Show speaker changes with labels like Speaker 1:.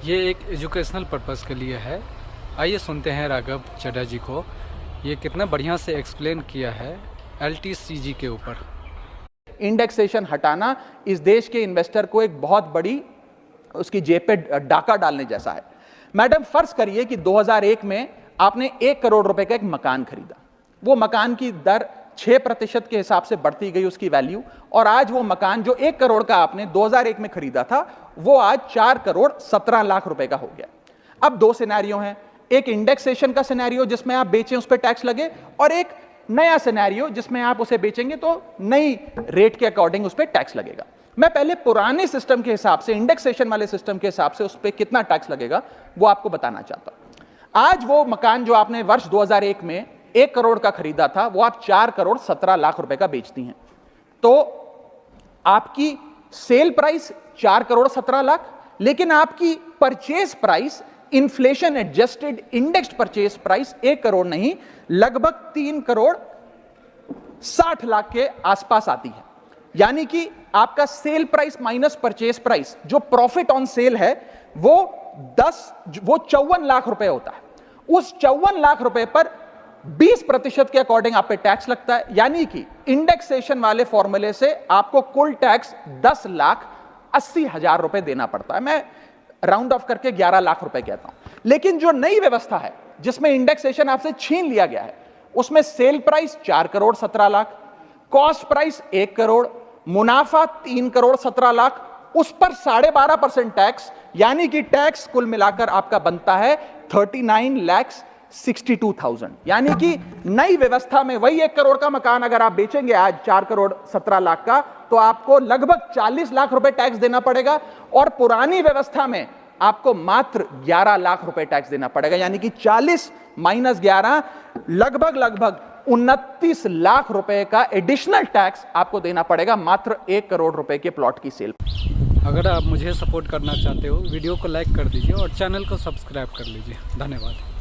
Speaker 1: ये एक educational purpose के लिए है। आइए सुनते हैं राघव चड्ढा जी को, ये कितना बढ़िया से एक्सप्लेन किया है LTCG के ऊपर।
Speaker 2: इंडेक्सेशन हटाना इस देश के इन्वेस्टर को एक बहुत बड़ी उसकी जेब पे डाका डालने जैसा है। मैडम, फर्ज करिए कि 2001 में आपने 1 करोड़ रुपए का एक मकान खरीदा। वो मकान की दर 6% के हिसाब से बढ़ती गई उसकी वैल्यू, और आज वो मकान जो 1 करोड़ का आपने 2001 में खरीदा था वो आज 4 करोड़ 17 लाख रुपए का हो गया। अब दो सिनेरियो हैं, एक इंडेक्सेशन का सिनेरियो जिसमें आप बेचें उस पर टैक्स लगे, और एक नया सिनेरियो जिसमें आप उसे बेचेंगे तो नई रेट के अकॉर्डिंग उस पर टैक्स लगेगा। मैं पहले पुराने सिस्टम के हिसाब से, इंडेक्सेशन वाले सिस्टम के हिसाब से उस पर कितना टैक्स लगेगा वो आपको बताना चाहता हूं। आज वो मकान जो आपने वर्ष 2001 में 1 करोड़ का खरीदा था वो आप 4 करोड़ 17 लाख रुपए का बेचती हैं, तो आपकी सेल प्राइस 4 करोड़ 17 लाख, लेकिन आपकी purchase price, inflation adjusted indexed purchase price 1 crore नहीं, लगभग 3 करोड़ 60 लाख के आसपास आती है। यानी कि आपका sale price minus purchase price, जो प्रॉफिट ऑन सेल है, वो 54 लाख रुपए होता है। उस 54 लाख रुपए पर 20% के अकॉर्डिंग आप पे टैक्स लगता है। यानी कि इंडेक्सेशन वाले फॉर्मूले से आपको कुल टैक्स 10,80,000 रुपए देना पड़ता है। मैं राउंड ऑफ करके 11 लाख रुपए कहता हूं। लेकिन जो नई व्यवस्था है जिसमें इंडेक्सेशन आपसे छीन लिया गया है, उसमें sale price 4 crore 17 lakh, cost price 1 crore, मुनाफा 3 करोड़ 17 लाख, उस पर 12.5% टैक्स, यानी कि टैक्स कुल मिलाकर आपका बनता है 39,62,000। यानी कि नई व्यवस्था में वही 1 करोड़ का मकान अगर आप बेचेंगे आज 4 करोड़ 17 लाख का, तो आपको लगभग 40 लाख रुपए टैक्स देना पड़ेगा, और पुरानी व्यवस्था में आपको मात्र 11 लाख रुपए टैक्स देना पड़ेगा। यानी कि 40 माइनस 11 लगभग 29 लाख रुपए का एडिशनल टैक्स आपको देना पड़ेगा मात्र 1 करोड़ रुपए के प्लॉट की सेल।
Speaker 1: अगर आप मुझे सपोर्ट करना चाहते हो, वीडियो को लाइक कर दीजिए और चैनल को सब्सक्राइब कर लीजिए। धन्यवाद।